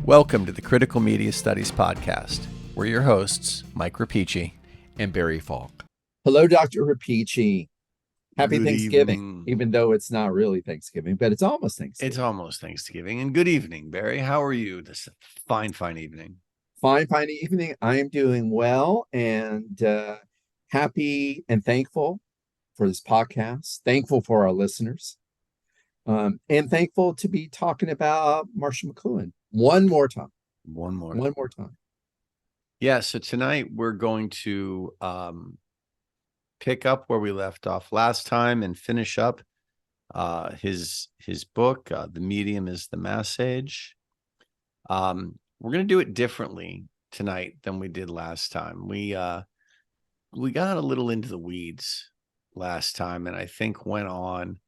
Welcome to the Critical Media Studies Podcast. We're your hosts, Mike Rapici and Barry Falk. Hello, Dr. Rapici. Happy Good Thanksgiving, evening. even though it's not really Thanksgiving, but it's almost Thanksgiving. It's almost Thanksgiving. And good evening, Barry. How are you this fine evening? Fine evening. I am doing well and happy and thankful for this podcast, thankful for our listeners, and thankful to be talking about Marshall McLuhan one more time. One more time. Yeah, so tonight we're going to pick up where we left off last time and finish up his book, The Medium is the Mass Age. We're going to do it differently tonight than we did last time. We got a little into the weeds last time, and I think went on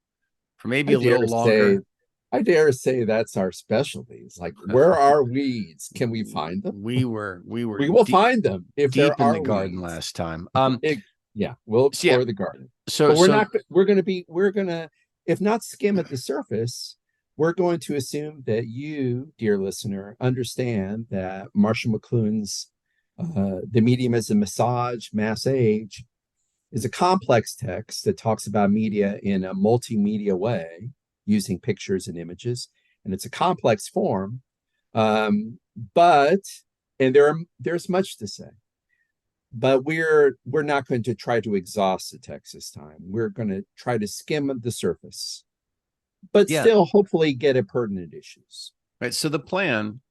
for maybe a little longer. I dare say that's our specialty. It's like, where are weeds? Can we find them? We will find them if deep there are in the garden weeds. last time. We'll explore the garden. So we're gonna, if not skim at the surface, we're going to assume that you, dear listener, understand that Marshall McLuhan's The Medium is a Mass Age is a complex text that talks about media in a multimedia way, using pictures and images, and it's a complex form. There's much to say. But we're not going to try to exhaust the text this time. We're going to try to skim the surface, but still hopefully get at pertinent issues. Right. So the plan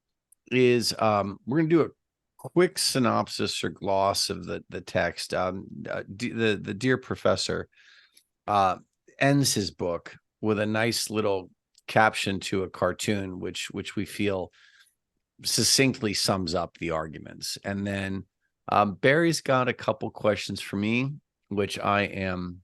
is we're going to do a quick synopsis or gloss of the text. The dear professor ends his book with a nice little caption to a cartoon, which we feel succinctly sums up the arguments. And then Barry's got a couple questions for me, which I am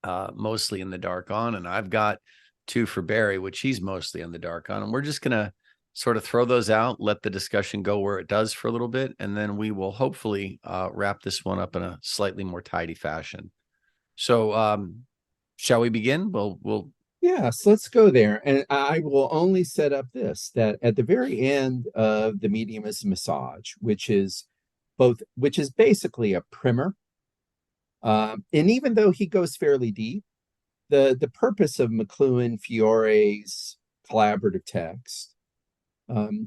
mostly in the dark on, and I've got two for Barry, which he's mostly in the dark on. And we're just going to sort of throw those out, let the discussion go where it does for a little bit, and then we will hopefully wrap this one up in a slightly more tidy fashion. So shall we begin? Yes, let's go there. And I will only set up this, that at the very end of The Medium is a Massage, which is basically a primer. And even though he goes fairly deep, the purpose of McLuhan Fiore's collaborative text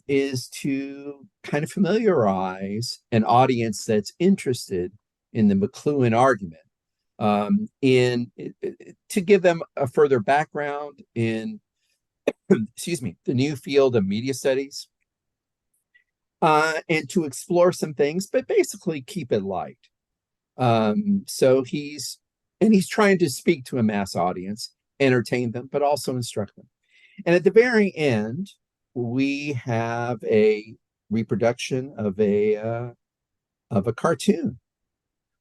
is to kind of familiarize an audience that's interested in the McLuhan argument, to give them a further background in the new field of media studies, and to explore some things, but basically keep it light. So he's trying to speak to a mass audience, entertain them, but also instruct them. And at the very end, we have a reproduction of a cartoon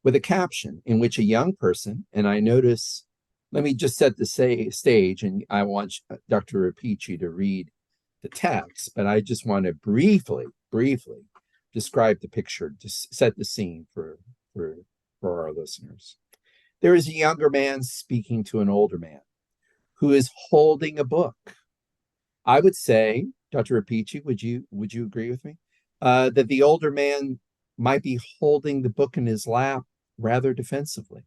with a caption in which a young person, and I notice, let me just set the stage, and I want Dr. Rapici to read the text, but I just want to briefly describe the picture to set the scene for our listeners. There is a younger man speaking to an older man who is holding a book. I would say, Dr. Rapici, would you agree with me, that the older man might be holding the book in his lap rather defensively?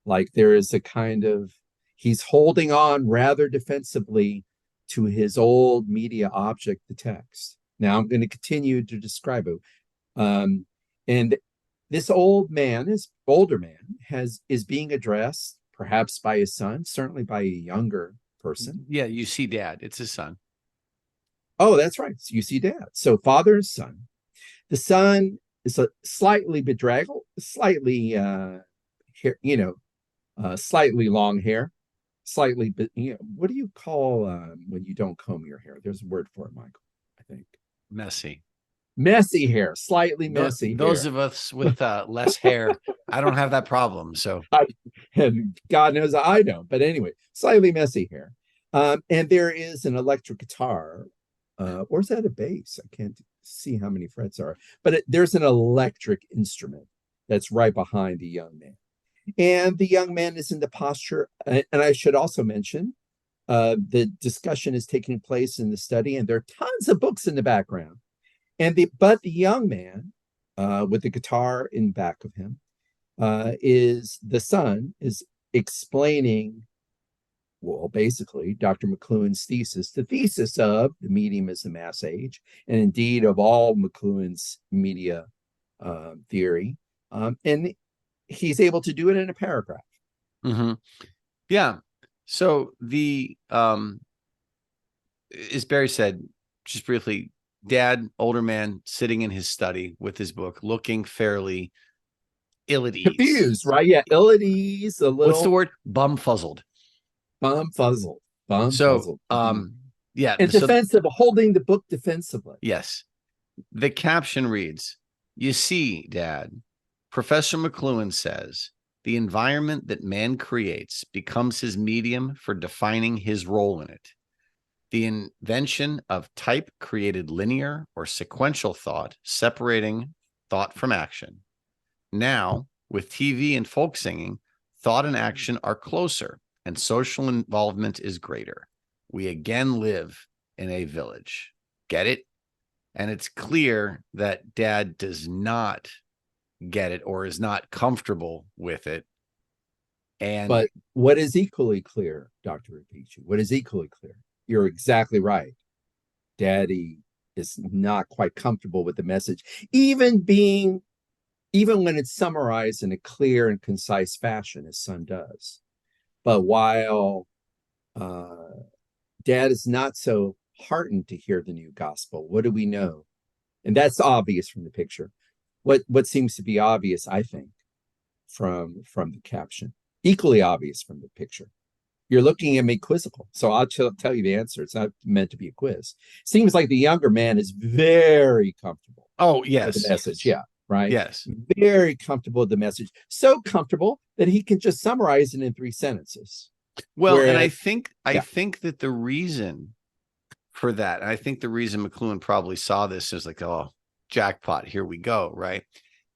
Like there is a kind of, he's holding on rather defensively to his old media object, the text. Now I'm going to continue to describe it. And this older man is being addressed perhaps by his son, certainly by a younger person. Yeah, you see dad. It's his son. Oh, that's right. So you see dad. So father and son. The son is a slightly bedraggled, slightly slightly long hair, slightly, what do you call when you don't comb your hair? There's a word for it, Michael, I think. Messy hair, slightly messy hair. Those of us with less hair, I don't have that problem. So, and God knows I don't. But anyway, slightly messy hair. And there is an electric guitar, or is that a bass? I can't see how many frets are. But there's an electric instrument that's right behind the young man. And the young man is in the posture, and I should also mention, The discussion is taking place in the study, and there are tons of books in the background. But the young man with the guitar in back of him is the son is explaining, well, basically Dr. McLuhan's thesis, the thesis of the medium is the mass age, and indeed of all McLuhan's media theory. And he's able to do it in a paragraph. Mm-hmm. Yeah. So as Barry said, just briefly, dad, older man, sitting in his study with his book, looking fairly ill at ease. Confused, right? Yeah, ill at ease, a little. What's the word? Bumfuzzled. Bumfuzzled. So, Bumfuzzled. yeah. And defensive, holding the book defensively. Yes. The caption reads, "You see, Dad, Professor McLuhan says the environment that man creates becomes his medium for defining his role in it. The invention of type created linear or sequential thought, separating thought from action. Now, with TV and folk singing, thought and action are closer and social involvement is greater. We again live in a village." Get it? And it's clear that dad does not get it or is not comfortable with it. But what is equally clear, Dr. Rapici, what is equally clear? You're exactly right. Daddy is not quite comfortable with the message, even when it's summarized in a clear and concise fashion, his son does. But while Dad is not so heartened to hear the new gospel, what do we know? And that's obvious from the picture. What seems to be obvious, I think, from the caption, equally obvious from the picture. You're looking at me quizzical, so I'll tell you the answer. It's not meant to be a quiz. Seems like the younger man is very comfortable. Oh, yes. With the message, yeah, right. Yes, very comfortable with the message. So comfortable that he can just summarize it in 3 sentences. Well, and I think that the reason for that, and I think the reason McLuhan probably saw this as like, oh, jackpot, here we go, right,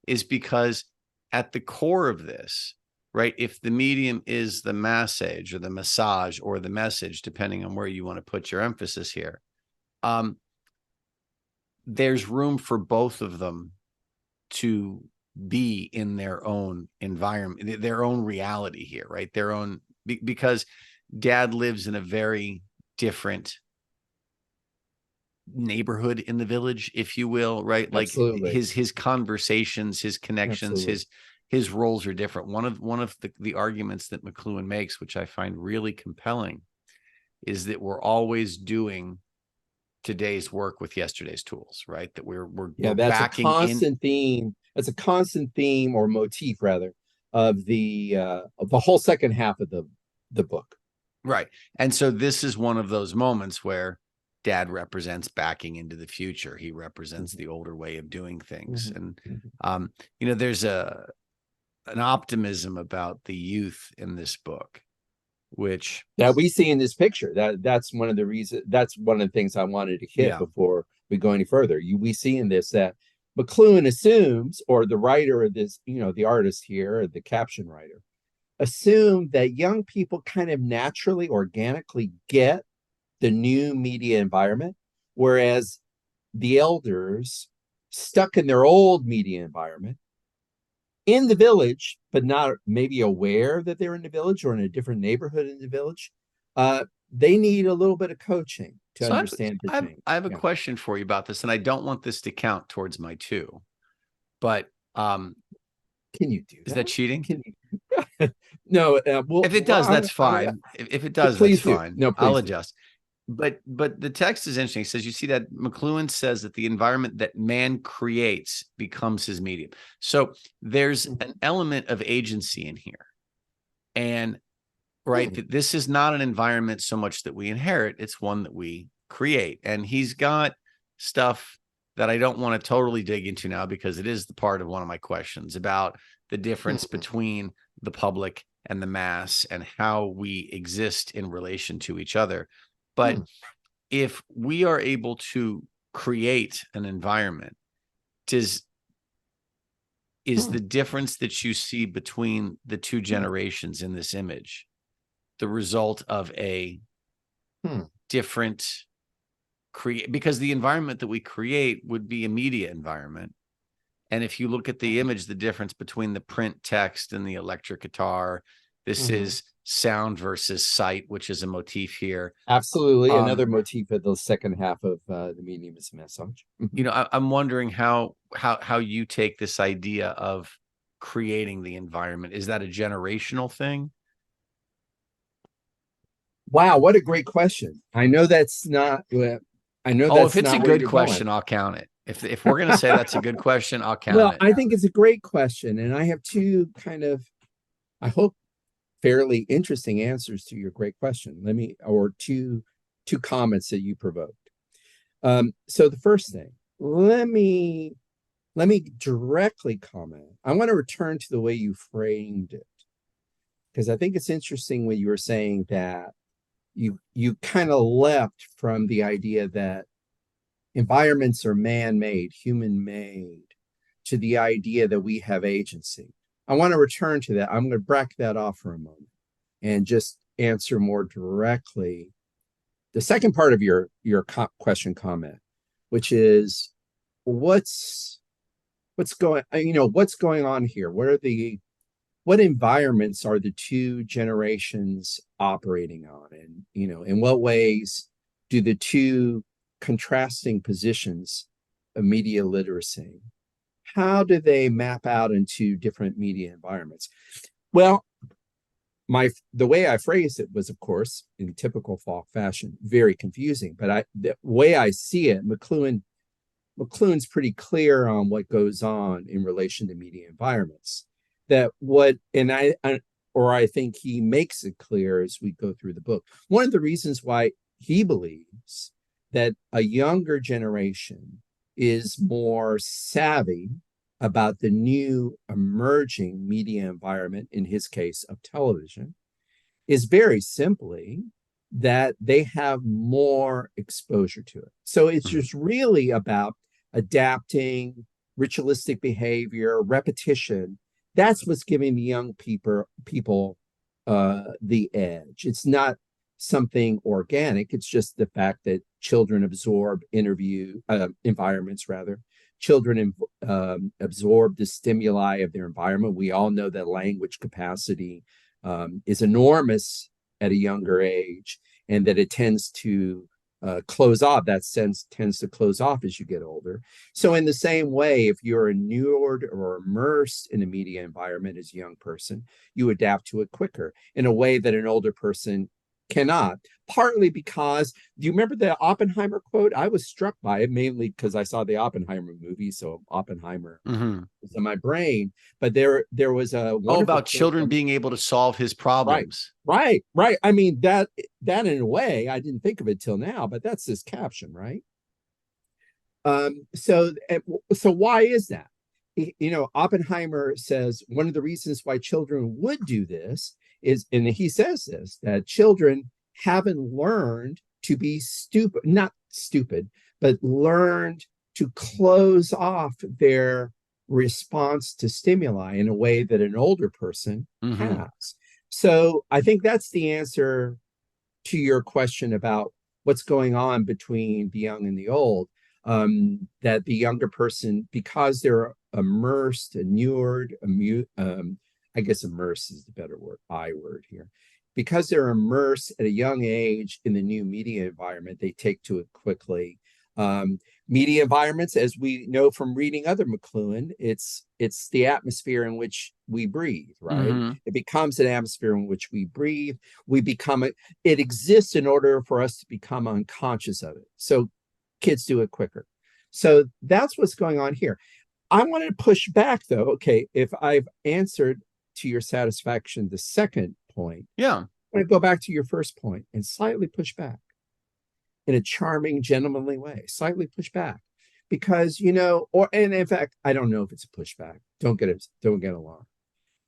is because at the core of this, right, if the medium is the massage or the massage or the message, depending on where you want to put your emphasis here, there's room for both of them to be in their own environment, their own reality here, right? Their own, because dad lives in a very different neighborhood in the village, if you will, right? Like absolutely. his conversations, his connections, absolutely. his roles are different. One of the arguments that McLuhan makes, which I find really compelling, is that we're always doing today's work with yesterday's tools, right? That we're that's a constant theme. That's a constant theme or motif rather of the whole second half of the book. Right. And so this is one of those moments where dad represents backing into the future. He represents the older way of doing things. And there's an optimism about the youth in this book, which that we see in this picture. That's one of the reasons. That's one of the things I wanted to hit before we go any further. We see in this that McLuhan assumes, or the writer of this, the artist here, or the caption writer, assume that young people kind of naturally, organically get the new media environment, whereas the elders stuck in their old media environment in the village, but not maybe aware that they're in the village or in a different neighborhood in the village, they need a little bit of coaching to understand the change. I have a question for you about this, and I don't want this to count towards my 2, but can you do that? Is that cheating? No. If it does, that's fine. If it does, that's fine. No, I'll adjust. But the text is interesting. It says, you see that McLuhan says that the environment that man creates becomes his medium. So there's an element of agency in here. And this is not an environment so much that we inherit. It's one that we create. And he's got stuff that I don't want to totally dig into now, because it is the part of one of my questions about the difference between the public and the mass and how we exist in relation to each other. But if we are able to create an environment, is the difference that you see between the 2 generations in this image the result of a different create, because the environment that we create would be a media environment. And if you look at the image, the difference between the print text and the electric guitar, this is sound versus sight, which is a motif here. Absolutely. Another motif of the second half of the medium is message. You know, I'm wondering how you take this idea of creating the environment. Is that a generational thing? Wow, what a great question. I know that's not I know Oh, if that's it's a not where good you're going. question, I'll count it. If we're gonna say that's a good question, I'll count Well, it. I think it's a great question, and I have two kind of, I hope, fairly interesting answers to your great question. Or two comments that you provoked. So the first thing, let me directly comment. I want to return to the way you framed it, because I think it's interesting when you were saying that you kind of leapt from the idea that environments are man-made, human-made, to the idea that we have agency. I want to return to that. I'm going to bracket that off for a moment and just answer more directly the second part of your question comment, which is what's going what's going on here? What environments are the two generations operating on, and in what ways do the two contrasting positions of media literacy, how do they map out into different media environments? Well, the way I phrased it was, of course, in typical Falk fashion, very confusing. But the way I see it, McLuhan's pretty clear on what goes on in relation to media environments. I think he makes it clear as we go through the book. One of the reasons why he believes that a younger generation is more savvy about the new emerging media environment, in his case of television, is very simply that they have more exposure to it. So it's just really about adapting, ritualistic behavior, repetition. That's what's giving the young people the edge. It's not something organic. It's just the fact that children absorb environments rather. Children absorb the stimuli of their environment. We all know that language capacity is enormous at a younger age, and that it tends to close off. That sense tends to close off as you get older. So in the same way, if you're inured or immersed in a media environment as a young person, you adapt to it quicker in a way that an older person cannot. Partly because, do you remember the Oppenheimer quote? I was struck by it mainly because I saw the Oppenheimer movie, so Oppenheimer was in my brain. But there was a wonderful about children being able to solve his problems. Right. I mean, that in a way, I didn't think of it till now, but that's this caption, right? So why is that? Oppenheimer says one of the reasons why children would do this is, and he says this, that children haven't learned to be not stupid, but learned to close off their response to stimuli in a way that an older person has. So I think that's the answer to your question about what's going on between the young and the old. That the younger person, because they're immersed, inured, I guess immersed is the better word here. Because they're immersed at a young age in the new media environment, they take to it quickly. Media environments, as we know from reading other McLuhan, it's the atmosphere in which we breathe, right? It becomes an atmosphere in which we breathe. It exists in order for us to become unconscious of it. So kids do it quicker. So that's what's going on here. I want to push back, though. Okay, if I've answered to your satisfaction the second point, yeah, I'm going to go back to your first point and slightly push back in a charming, gentlemanly way. Slightly push back, because and in fact, I don't know if it's a pushback. Don't get alarmed.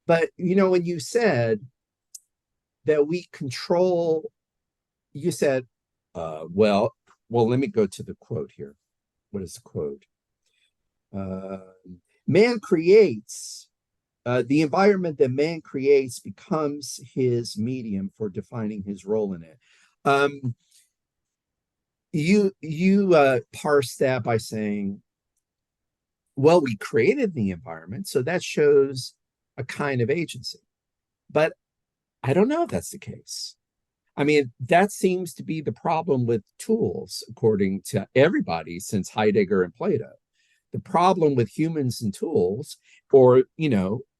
But when you said that we control, you said, well, let me go to the quote here. What is the quote? Man creates, the environment that man creates becomes his medium for defining his role in it. you parse that by saying, well, we created the environment, so that shows a kind of agency. But I don't know if that's the case. I mean, that seems to be the problem with tools, according to everybody since Heidegger and Plato. The problem with humans and tools, or,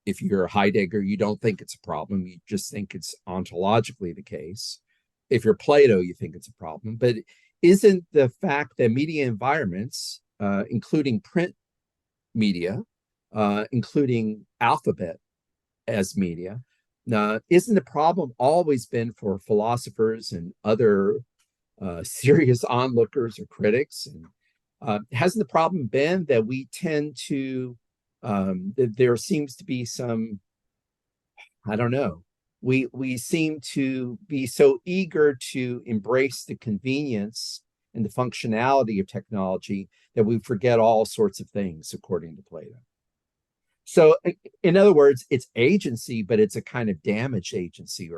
if you're Heidegger, you don't think it's a problem, you just think it's ontologically the case. If you're Plato, you think it's a problem. But isn't the fact that media environments, including print media, including alphabet as media, isn't the problem always been for philosophers and other serious onlookers or critics? And hasn't the problem been that we tend to, there seems to be some, I don't know, we seem to be so eager to embrace the convenience and the functionality of technology that we forget all sorts of things, according to Plato. So, in other words, it's agency, but it's a kind of damaged agency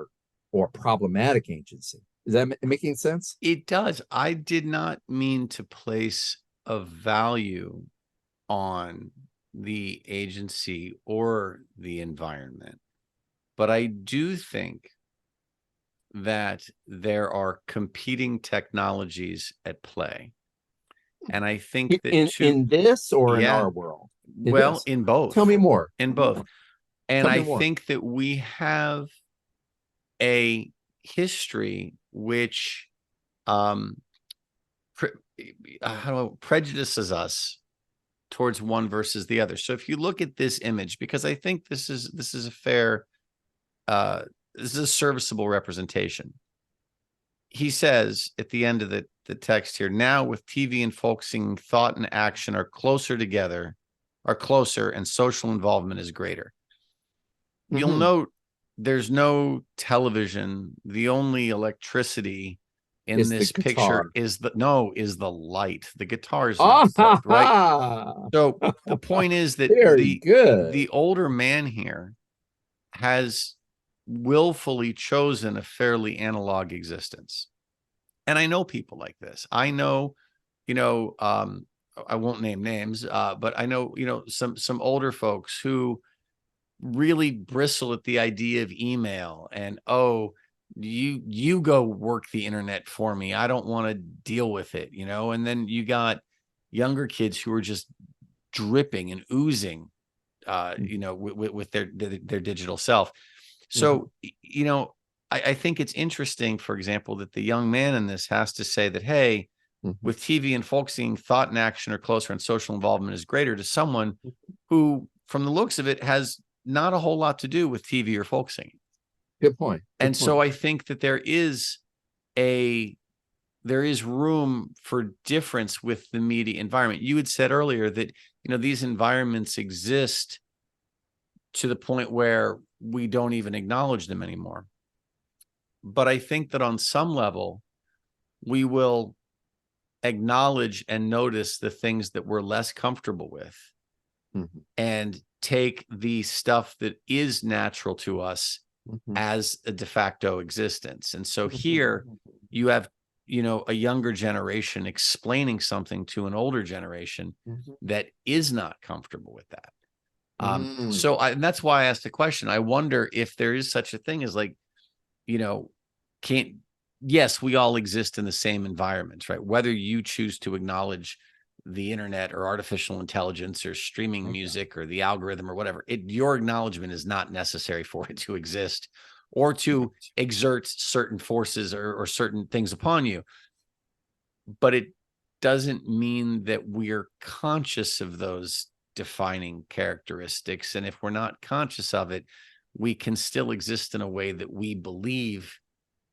or problematic agency. Is that making sense? It does. I did not mean to place a value on the agency or the environment, but I do think that there are competing technologies at play. And I think that In this or in yeah, our world? In well, this. in both. Tell me more. In both. And Tell me I more. think that we have a history which um prejudices us towards one versus the other. So if you look at this image, because I think this is a fair this is a serviceable representation. He says at the end of the text here, now with TV and focusing, thought and action are closer together, are closer, and social involvement is greater. You'll note there's no television. The only electricity in Is the this picture guitar. is the light. The guitar is not Ah, ha, plugged, right? ha. So the point is that Very the good. older man here has willfully chosen a fairly analog existence. And I know people like this. I know, you know, I won't name names, but I know, some older folks who really bristle at the idea of email and, oh, you go work the internet for me. I don't want to deal with it, and then you got younger kids who are just dripping and oozing with their digital self. Mhm. So, I think it's interesting, for example, that the young man in this has to say that, hey, Mhm. with TV and folksing, thought and action are closer and social involvement is greater, to someone who, from the looks of it, has not a whole lot to do with TV or folksing. Good point. Good And so point. I think that there is room for difference with the media environment. You had said earlier that, these environments exist to the point where we don't even acknowledge them anymore. But I think that on some level, we will acknowledge and notice the things that we're less comfortable with Mhm. and take the stuff that is natural to us Mhm. as a de facto existence. And so here Mhm. you have, a younger generation explaining something to an older generation Mhm. that is not comfortable with that. Mm. And that's why I asked the question. I wonder if there is such a thing as, like, you know, can't, yes, we all exist in the same environments, right? Whether you choose to acknowledge the internet or artificial intelligence or streaming Okay. music or the algorithm or whatever, your acknowledgement is not necessary for it to exist or to Right. exert certain forces or certain things upon you. But it doesn't mean that we're conscious of those defining characteristics. And if we're not conscious of it, we can still exist in a way that we believe,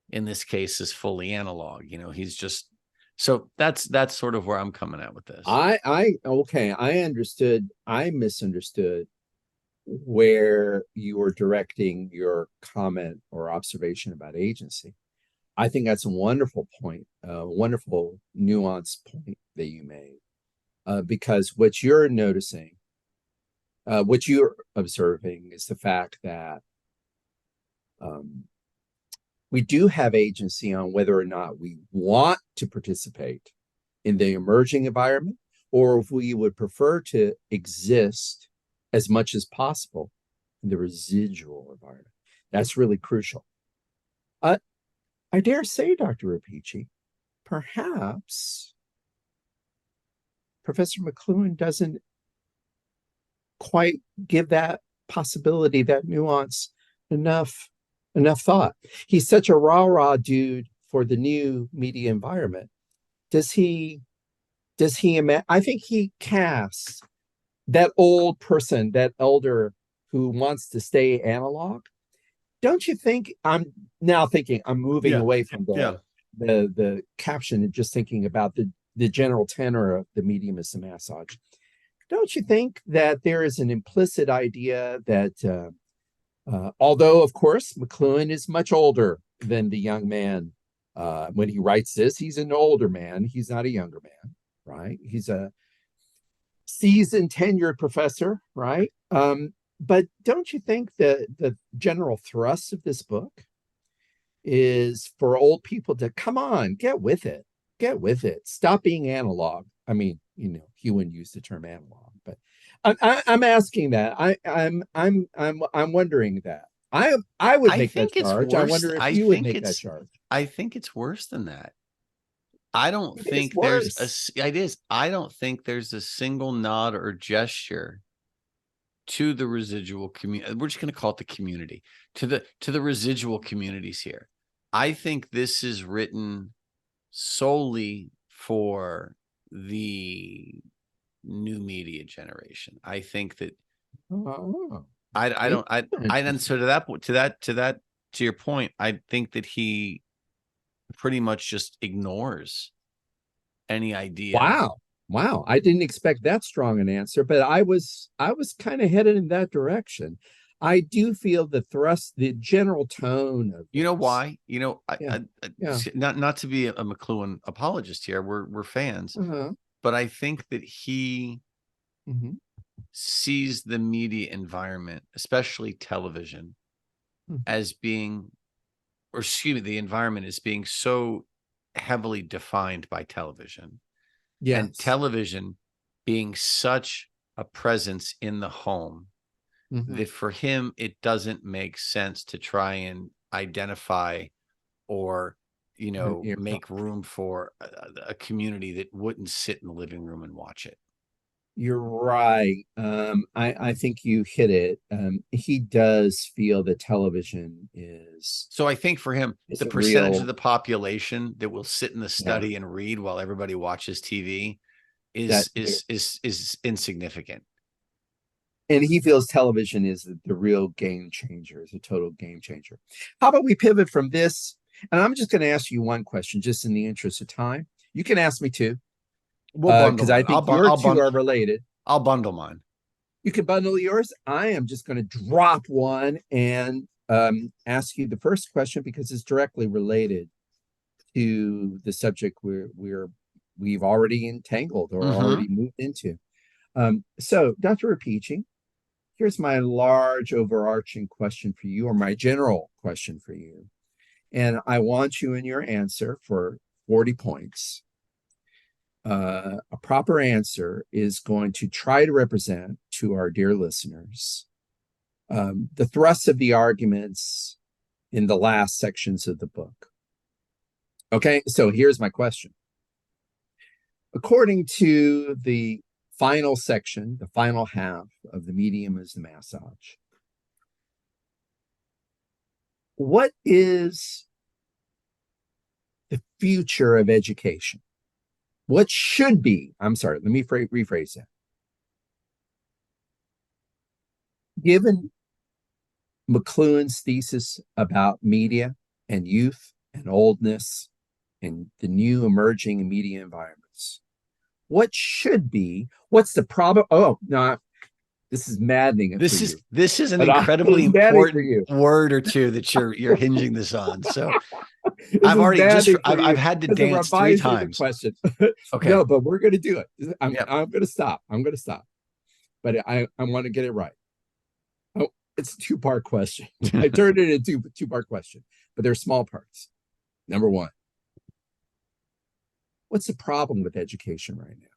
in this case, is fully analog. He's just, so that's sort of where I'm coming at with this. Okay, I understood. I misunderstood where you were directing your comment or observation about agency. I think that's a wonderful point, a wonderful nuanced point that you made. Because what you're noticing, what you're observing is the fact that um, We do have agency on whether or not we want to participate in the emerging environment, or if we would prefer to exist as much as possible in the residual environment. That's really crucial. I dare say, Dr. Rapici, perhaps Professor McLuhan doesn't quite give that possibility, that nuance, enough thought. He's such a rah-rah dude for the new media environment. Does he I think he casts that old person, that elder who wants to stay analog. Don't you think? I'm now thinking, I'm moving Yeah. away from Yeah. the caption and just thinking about the general tenor of the medium as a massage. Don't you think that there is an implicit idea that although, of course, McLuhan is much older than the young man when he writes this, he's an older man. He's not a younger man, right? He's a seasoned, tenured professor, right? But don't you think that the general thrust of this book is for old people to come on, get with it, stop being analog? I mean, he wouldn't use the term analog, but I'm asking that. I'm wondering that. I would make that charge. I wonder if you would make that charge. I think it's worse than that. I don't think there's it is. I don't think there's a single nod or gesture to the residual community. We're just going to call it the community, to the residual communities here. I think this is written solely for the new media generation. I think that and so to your point, I think that he pretty much just ignores any idea. Wow. I didn't expect that strong an answer, but I was kind of headed in that direction. I do feel the thrust, the general tone of You know this. why? Not to be a McLuhan apologist here. We're fans, but I think that he sees the media environment, especially television, as being, or excuse me, the environment is being so heavily defined by television. Yes. And television being such a presence in the home that for him, it doesn't make sense to try and identify or, make room for a community that wouldn't sit in the living room and watch it. You're right. I think you hit it. He does feel that television is. So I think for him, the percentage of the population that will sit in the study and read while everybody watches TV is insignificant. And he feels television is the real game changer, is a total game changer. How about we pivot from this? And I'm just going to ask you one question, just in the interest of time. You can ask me two. Because I think your two are related. I'll bundle mine. You can bundle yours. I am just going to drop one and ask you the first question because it's directly related to the subject we've already entangled or already moved into. So, Dr. Rapici, here's my large overarching question for you, or my general question for you. And I want you in your answer for 40 points. A proper answer is going to try to represent to our dear listeners the thrust of the arguments in the last sections of the book. Okay, so here's my question. According to the final section, the final half of the medium is the massage, what is the future of education? What should be, I'm sorry, let me rephrase that. Given McLuhan's thesis about media and youth and oldness and the new emerging media environments, what should be, what's the problem? Oh, no, this is maddening. This is an incredibly important word or two that you're hinging this on. So I've had to dance 3 times. Question. Okay. No, but we're going to do it. I'm going to stop. But I want to get it right. Oh, it's a 2-part question. I turned it into a 2-part question, but they're small parts. Number one, what's the problem with education right now?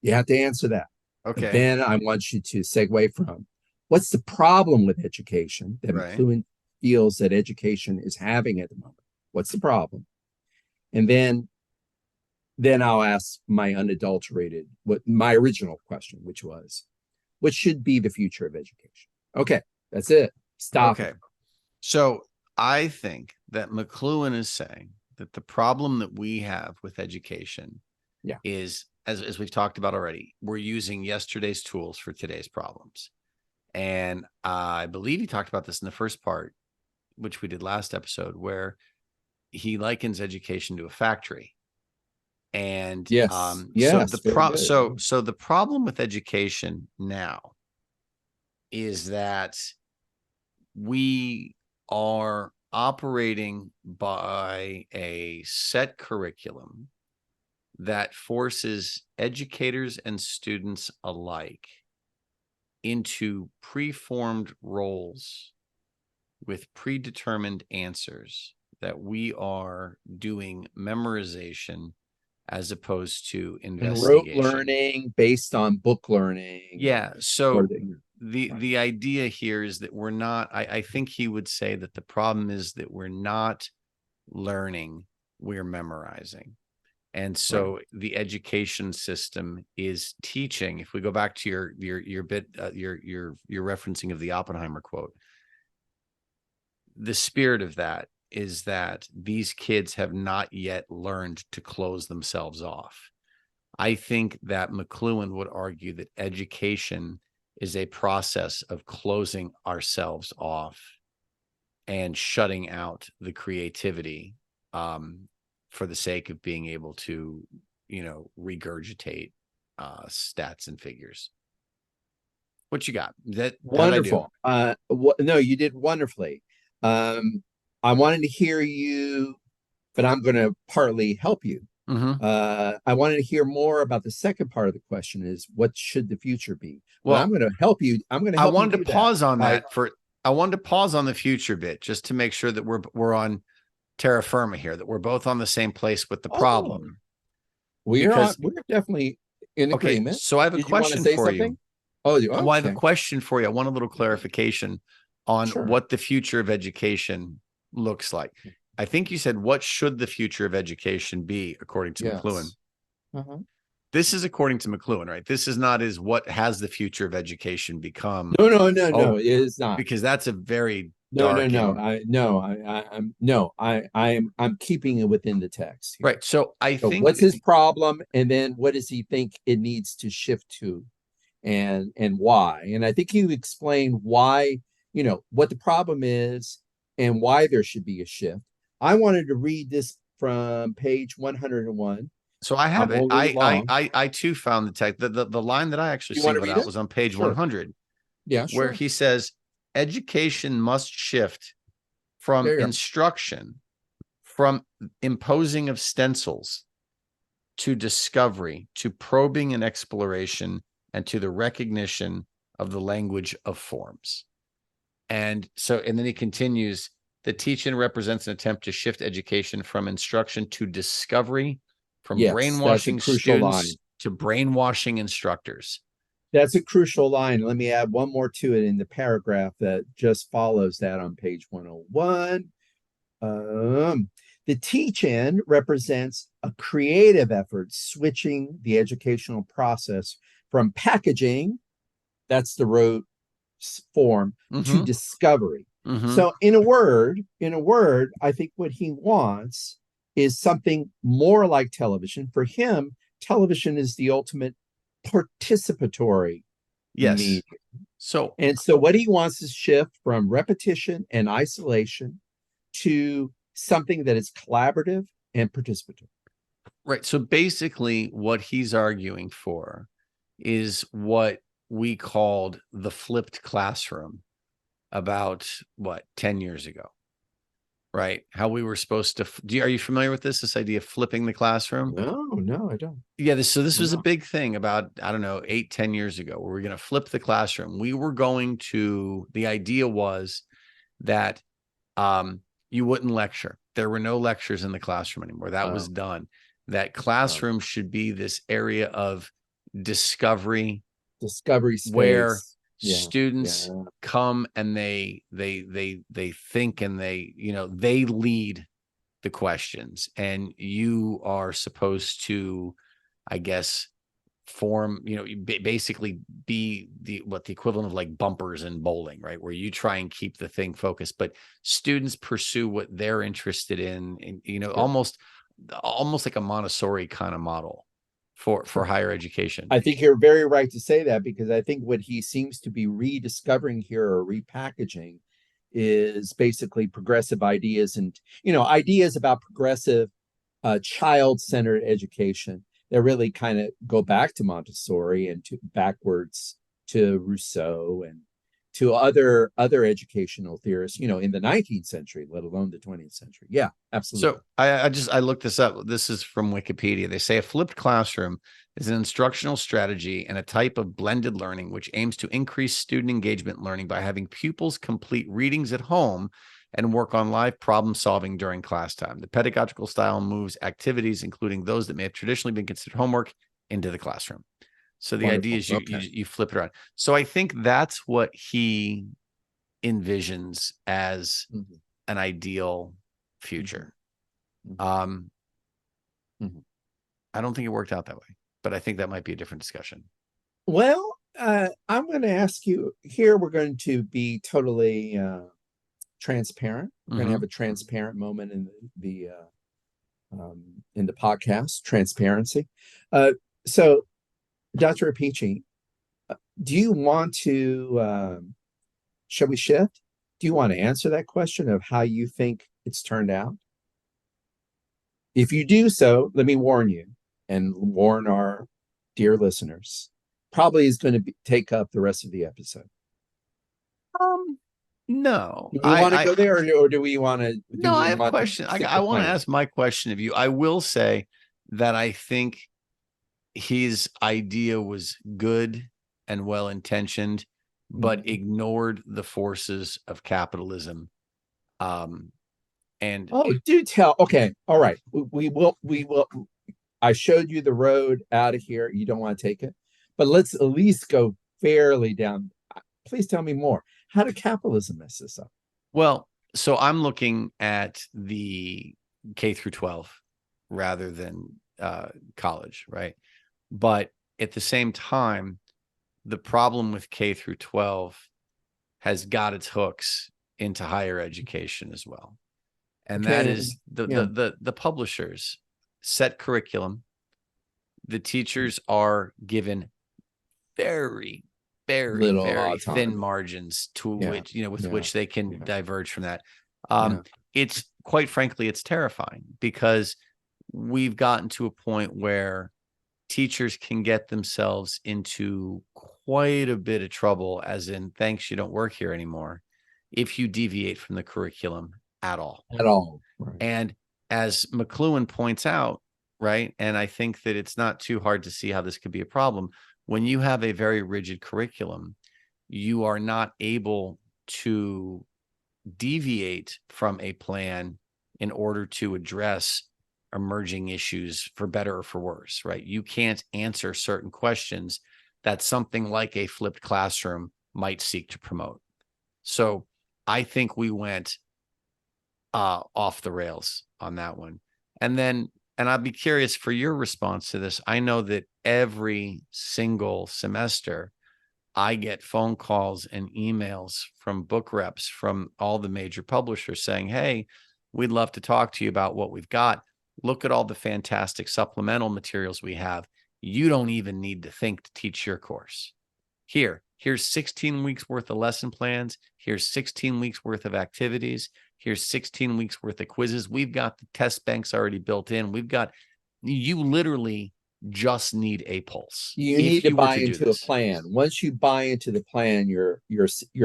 You have to answer that. But Okay. then I want you to segue from what's the problem with education that Right. McLuhan feels that education is having at the moment? What's the problem? And then I'll ask my unadulterated, what my original question, which was, what should be the future of education? Okay, that's it. Stop Okay. it. So I think that McLuhan is saying that the problem that we have with education Yeah. is, as we've talked about already, we're using yesterday's tools for today's problems. And I believe he talked about this in the first part, which we did last episode, where he likens education to a factory. And Yes. so Yes. Very good. so the problem with education now is that we are operating by a set curriculum that forces educators and students alike into preformed roles with predetermined answers, that we are doing memorization as opposed to And rote investigation. learning based on book learning. Yeah. So the right. the idea here is that we're not, I think he would say that the problem is that we're not learning, we're memorizing. And so Right. the education system is teaching. If we go back to your bit, your referencing of the Oppenheimer quote, the spirit of that is that these kids have not yet learned to close themselves off. I think that McLuhan would argue that education is a process of closing ourselves off and shutting out the creativity, for the sake of being able to, regurgitate stats and figures. What you got? How did I do? Wonderful. No, you did wonderfully. Um, I wanted to hear you, but I'm going to partly help you. Mm-hmm. I wanted to hear more about the second part of the question is what should the future be? But I'm Well, going to help you. I'm going to I help you wanted to do that. pause on that for. I wanted to pause on the future bit just to make sure that we're on terra firma here, that we're both on the same place with the Oh, problem. Because we're definitely in okay, agreement. so I have a Did you want to question say for you. something? Oh, Well, I have a okay. question for you. I want a little clarification on Sure. what the future of education looks like. I think you said, what should the future of education be, according to McLuhan? Yes. Uh-huh. This is according to McLuhan, right? This is not is what has the future of education become? No. Oh, It is not. because that's a very No. dark No. and I'm no. I'm keeping it within the text here. right. So I So think what's that his problem, and then what does he think it needs to shift to, and why? And I think you explained why, what the problem is and why there should be a shift. I wanted to read this from page 101. so I have I'm it. only long. I too found the text. The line that I actually You want to singled read out it? was on page Sure. 100, Yeah, where sure. he says education must shift from There you go. instruction, from imposing of stencils, to discovery, to probing and exploration, and to the recognition of the language of forms. And then he continues, the teaching represents an attempt to shift education from instruction to discovery, from Yes, that's a brainwashing crucial students line. to brainwashing instructors. That's a crucial line. Let me add one more to it in the paragraph that just follows that on page 101. The teach-in represents a creative effort switching the educational process from packaging, that's the rote form, to Mm-hmm. discovery. Mm-hmm. So in a word, I think what he wants is something more like television. For him, television is the ultimate participatory Yes. medium. So And so what he wants is shift from repetition and isolation to something that is collaborative and participatory. right. So basically, what he's arguing for is what we called the flipped classroom about 10 years ago, right? How we were supposed to are you familiar with this idea of flipping the classroom? No, I don't. Yeah, this was a No. big thing about, I don't know, 8-10 years ago, where we're going to flip the classroom. The idea was that You wouldn't lecture. There were no lectures in the classroom anymore. That was Oh, done. That oh. classroom should be this area of discovery Discovery where space. Yeah, students yeah. come and they think, and they lead the questions, and you are supposed to, I guess, form, basically be the equivalent of like bumpers in bowling, right? Where you try and keep the thing focused, but students pursue what they're interested in, and Sure. almost like a Montessori kind of model for higher education. I think you're very right to say that, because I think what he seems to be rediscovering here, or repackaging, is basically progressive ideas, and ideas about progressive child-centered education that really kind of go back to Montessori and to backwards to Rousseau and to other educational theorists, in the 19th century, let alone the 20th century. Yeah, So absolutely. I looked this up. This is from Wikipedia. They say a flipped classroom is an instructional strategy and a type of blended learning which aims to increase student engagement learning by having pupils complete readings at home and work on live problem solving during class time. The pedagogical style moves activities, including those that may have traditionally been considered homework, into the classroom. So the idea Wonderful. is Okay. you flip it around. So I think that's what he envisions as Mhm, an ideal mhm, future. mhm, Um, mhm. I don't think it worked out that way, but I think that might be a different discussion. Well, I'm going to ask you here. We're going to be totally transparent. We're going to have Mm-hmm. a transparent moment in the podcast. Transparency. Uh, so, Dr. Apici, do you want to? Shall we shift? Do you want to answer that question of how you think it's turned out? If you do so, let me warn you and warn our dear listeners. Probably is going to take up the rest of the episode. Um, no, Do we want to go there, or do we want to no, I have a to question. stick I to want to plan? ask my question of you. I will say that I think his idea was good and well intentioned, but Mhm. ignored the forces of capitalism. Um, and Oh, do tell. Okay, all right. We will. We will. I showed you the road out of here. You don't want to take it, but let's at least go fairly down. Please tell me more. How did capitalism mess this up? well, so I'm looking at the K through 12 rather than college, right? But at the same time, the problem with K through 12 has got its hooks into higher education as well. And that Okay. is Yeah. the publishers set curriculum. The teachers are given very, very, Little very thin autonomy. margins to Yeah. which, with Yeah. which they can Yeah. diverge from that. Yeah. It's quite frankly, it's terrifying because we've gotten to a point where teachers can get themselves into quite a bit of trouble, as in, thanks, you don't work here anymore, if you deviate from the curriculum at all. At all. Right. And as McLuhan points out, right, and I think that it's not too hard to see how this could be a problem. When you have a very rigid curriculum, you are not able to deviate from a plan in order to address emerging issues for better or for worse, right? You can't answer certain questions that something like a flipped classroom might seek to promote. So I think we went off the rails on that one. And then, and I'd be curious for your response to this. I know that every single semester, I get phone calls and emails from book reps from all the major publishers saying, hey, we'd love to talk to you about what we've got. Look at all the fantastic supplemental materials we have. You don't even need to think to teach your course. Here's 16 weeks worth of lesson plans. Here's 16 weeks worth of activities. Here's 16 weeks worth of quizzes. We've got the test banks already built in. You literally just need a pulse You need if to you were buy to do into a this. plan. Once you buy into the plan, your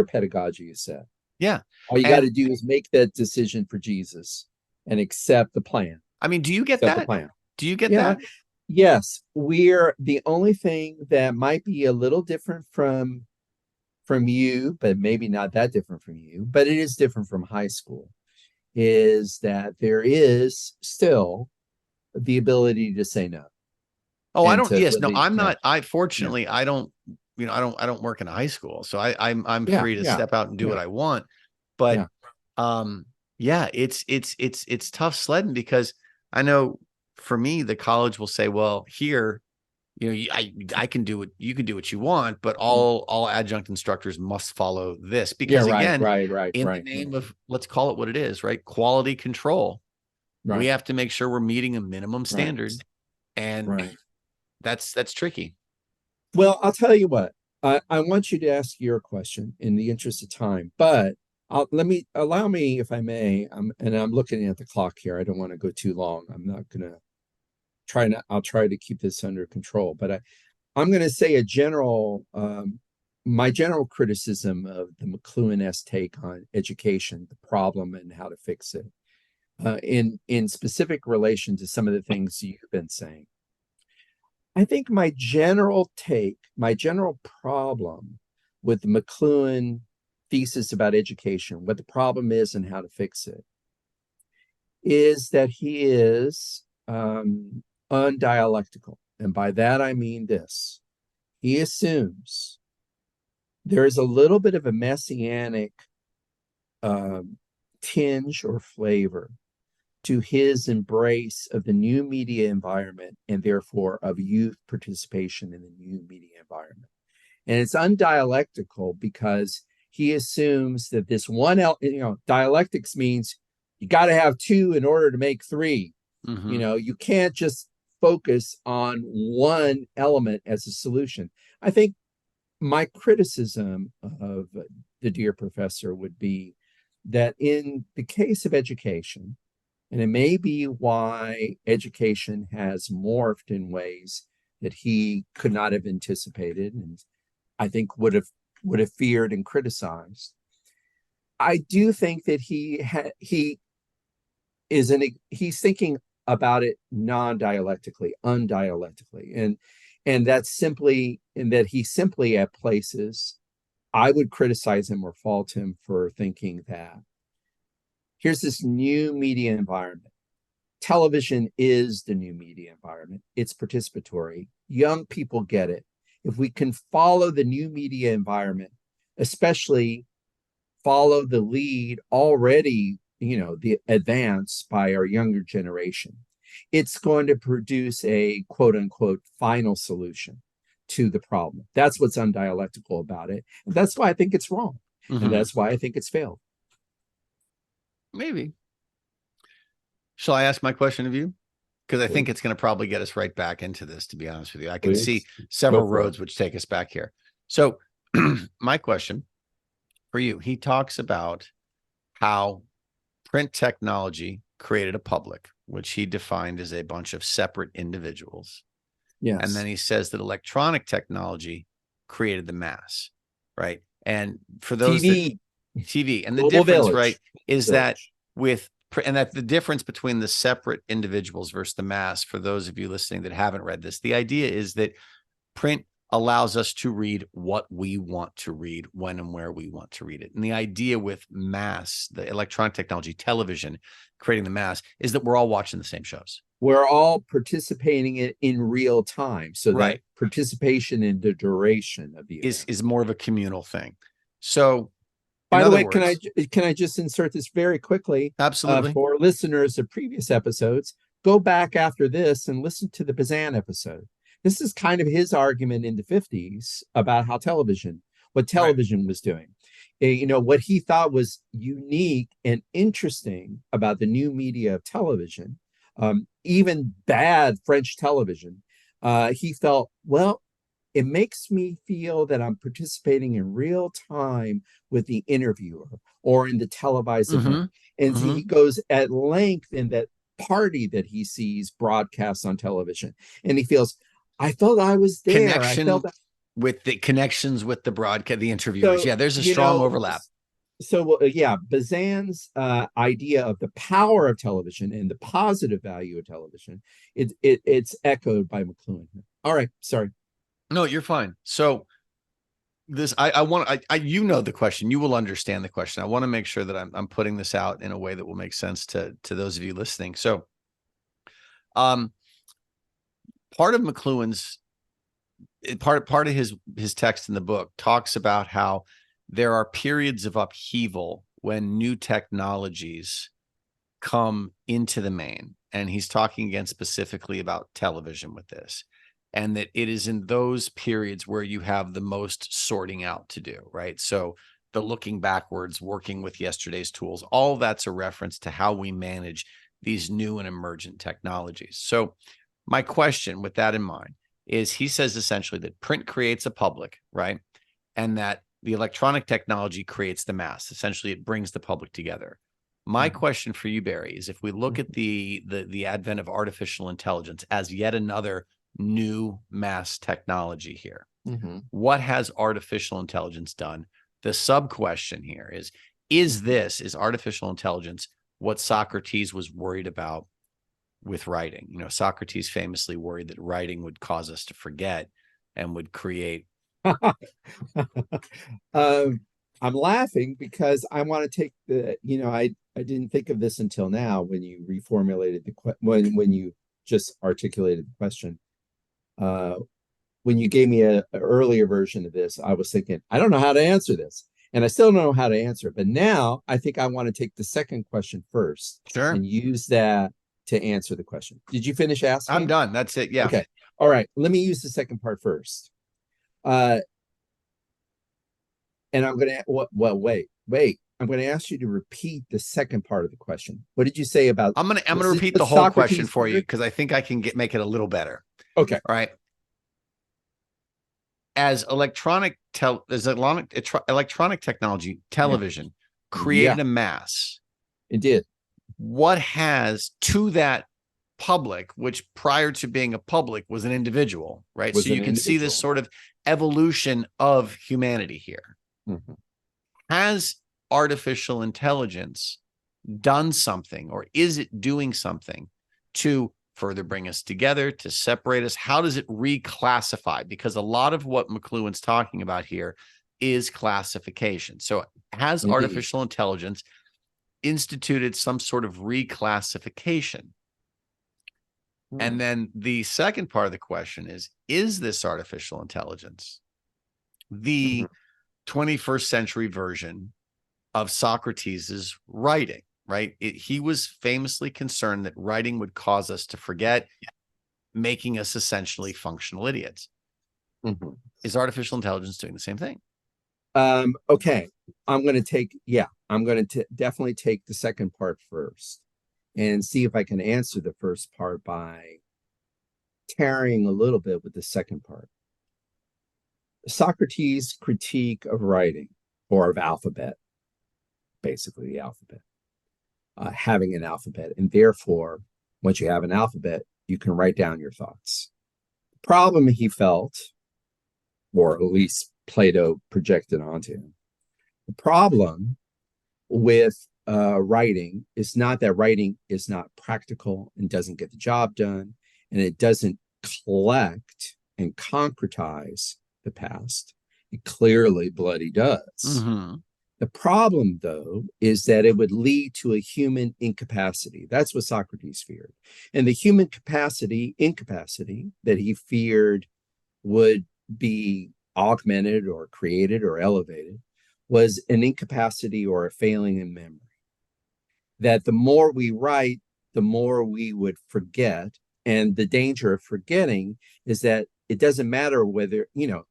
pedagogy is set. Yeah. All you got And to do is make that decision for Jesus and accept the plan. I mean, do you get Accept the that? plan. Do you get Yeah. that? Yes. We're the only thing that might be a little different from you, but maybe not that different from you, but it is different from high school, is that there is still the ability to say no Oh, I and don't. to Yes, no, really, I'm not. I yeah, fortunately, I don't. I don't work in a high school, so I'm yeah, free to yeah, step out and do yeah, what I want. But yeah, yeah, it's tough sledding because I know for me, the college will say, well, here, I can do what you can do what you want, but all adjunct instructors must follow this yeah, because right, again, right, right, in the right, name of let's call it what it is, right? Quality control. We right, have to make sure we're meeting a minimum right, standard, and right. that's tricky. Well, I'll tell you what. I want you to ask your question in the interest of time, but allow me, if I may. And I'm looking at the clock here. I don't want to go too long. I'm not gonna try not. I'll try to keep this under control. But I'm going to say my general criticism of the McLuhan-esque take on education, the problem, and how to fix it, in specific relation to some of the things you've been saying. I think my general problem with the McLuhan thesis about education, what the problem is and how to fix it, is that he is undialectical. And by that, I mean this. He assumes there is a little bit of a messianic um, tinge or flavor to his embrace of the new media environment and therefore of youth participation in the new media environment. And it's undialectical because he assumes that this dialectics means you got to have two in order to make three. Mm-hmm. You can't just focus on one element as a solution. I think my criticism of the dear professor would be that in the case of education, and it may be why education has morphed in ways that he could not have anticipated and I think would have feared and criticized. I do think that he's thinking about it non-dialectically, undialectically, and that's simply in that he simply at places I would criticize him or fault him for thinking that here's this new media environment. Television is the new media environment. It's participatory. Young people get it. If we can follow the new media environment, especially follow the lead already, the advance by our younger generation, it's going to produce a quote unquote final solution to the problem. That's what's undialectical about it. And that's why I think it's wrong. And Mm-hmm. that's why I think it's failed. Maybe. Shall I ask my question of you? Because I think Please, it's going to probably get us right back into this, to be honest with you. I can see please go several for it. roads which take us back here. So, my question for you, he talks about how print technology created a public, which he defined as a bunch of separate individuals. And then Yes. he says that electronic technology created the mass, right? And for those that TV, TV and the global difference, right, village, is that village. with and that the difference between the separate individuals versus the mass, for those of you listening that haven't read this, the idea is that print allows us to read what we want to read when and where we want to read it. And the idea with mass, the electronic technology, television, creating the mass, is that we're all watching the same shows. We're all participating in real time. So that Right. participation in the duration of the event. Is more of a communal thing. So, in By the other way, can I words, can I just insert this very quickly absolutely. for listeners of previous episodes? Go back after this and listen to the Bazan episode. This is kind of his argument in the 50s about what Right. television was doing. What he thought was unique and interesting about the new media of television, even bad French television. He felt, well, it makes me feel that I'm participating in real time with the interviewer or in the televised event. Mm-hmm. And Mm-hmm. he goes at length in that party that he sees broadcast on television. And he feels, I felt I was there. I felt Connection that. with the connections with the broadcast, the interviewers. So, Yeah, there's a you strong know, overlap. yeah, Bazan's idea of the power of television and the positive value of television, it's echoed by McLuhan. All right, sorry. No, you're fine. So this, I want, you know, the question, you will understand the question. I want to make sure that I'm putting this out in a way that will make sense to those of you listening. So, part of McLuhan's part of his text in the book talks about how there are periods of upheaval when new technologies come into the main. And he's talking again specifically about television with this. And that it is in those periods where you have the most sorting out to do, right? So the looking backwards, working with yesterday's tools, all that's a reference to how we manage these new and emergent technologies. So my question with that in mind is, he says essentially that print creates a public, right? And that the electronic technology creates the mass. Essentially, it brings the public together. My question for you, Barry, is if we look at the advent of artificial intelligence as yet another new mass technology here, what has artificial intelligence done? The sub question here is artificial intelligence what Socrates was worried about with writing? You know, Socrates famously worried that writing would cause us to forget and would create. I'm laughing because I want to take the, I didn't think of this until now when you reformulated when you just articulated the question. When you gave me a earlier version of this, I was thinking, I don't know how to answer this. And I still don't know how to answer it. But now I think I want to take the second question first and use that to answer the question. Did you finish asking? I'm done. That's it. Yeah. Okay. All right. Let me use the second part first. And I'm going to, wait. I'm going to ask you to repeat the second part of the question. What did you say about? I'm going to repeat the whole question for you because I think I can make it a little better. Okay. All right. As electronic technology, television created a mass. It did. What has to that public, which prior to being a public was an individual, right? So you can see this sort of evolution of humanity here. Has artificial intelligence done something, or is it doing something to further bring us together, to separate us? How does it reclassify? Because a lot of what McLuhan's talking about here is classification. So has artificial intelligence instituted some sort of reclassification? And then the second part of the question is this artificial intelligence the 21st century version of Socrates's writing, right? He was famously concerned that writing would cause us to forget, making us essentially functional idiots. Is artificial intelligence doing the same thing? Okay. I'm going to definitely take the second part first and see if I can answer the first part by tarrying a little bit with the second part. Socrates' critique of writing, or of alphabet, basically the alphabet, having an alphabet, and therefore, once you have an alphabet, you can write down your thoughts. The problem he felt, or at least Plato projected onto him, the problem with writing is not that writing is not practical and doesn't get the job done, and it doesn't collect and concretize the past. It clearly bloody does. The problem, though, is that it would lead to a human incapacity. That's what Socrates feared. And the human incapacity that he feared would be augmented or created or elevated was an incapacity or a failing in memory. That the more we write, the more we would forget. And the danger of forgetting is that it doesn't matter whether,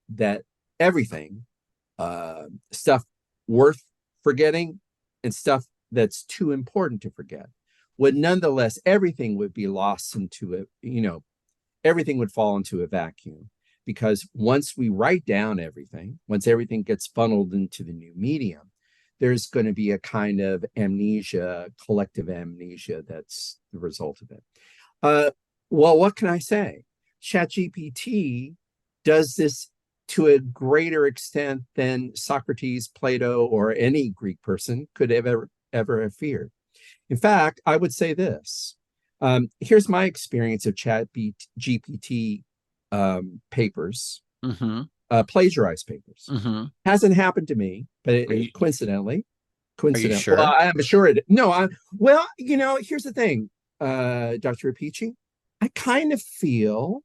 that everything, stuff worth forgetting and stuff that's too important to forget would nonetheless, everything would be lost into it, everything would fall into a vacuum. Because once we write down everything, once everything gets funneled into the new medium, there's going to be a kind of amnesia, collective amnesia that's the result of it. Well, what can I say? ChatGPT does this to a greater extent than Socrates, Plato, or any Greek person could ever have feared. In fact, I would say this. Here's my experience of ChatGPT papers. plagiarized papers. Mm-hmm. Hasn't happened to me, but Are you coincidentally, are you well, sure? I'm sure it. No, I well, here's the thing, Dr. Apici. I kind of feel,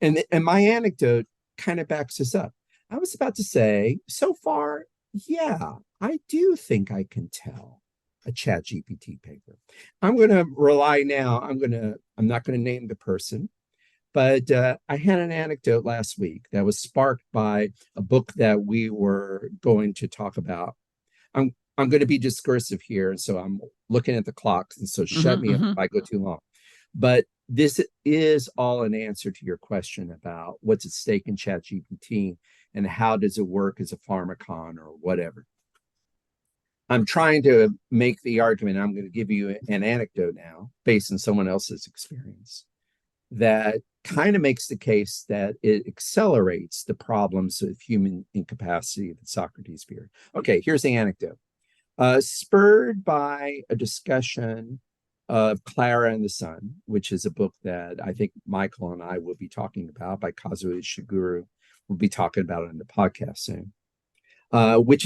and my anecdote kind of backs this up. I was about to say, so far, yeah, I do think I can tell a chat GPT paper. I'm going to rely now. I'm not going to name the person, but I had an anecdote last week that was sparked by a book that we were going to talk about. I'm going to be discursive here, and so I'm looking at the clocks, and so shut Mm-hmm, me up mm-hmm. if I go too long. But this is all an answer to your question about what's at stake in ChatGPT and how does it work as a pharmacon or whatever. I'm trying to make the argument. I'm going to give you an anecdote now based on someone else's experience that kind of makes the case that it accelerates the problems of human incapacity that Socrates feared. Okay, here's the anecdote. Spurred by a discussion of Clara and the Sun, which is a book that I think Michael and I will be talking about by Kazuo Ishiguro. We'll be talking about it in the podcast soon. Which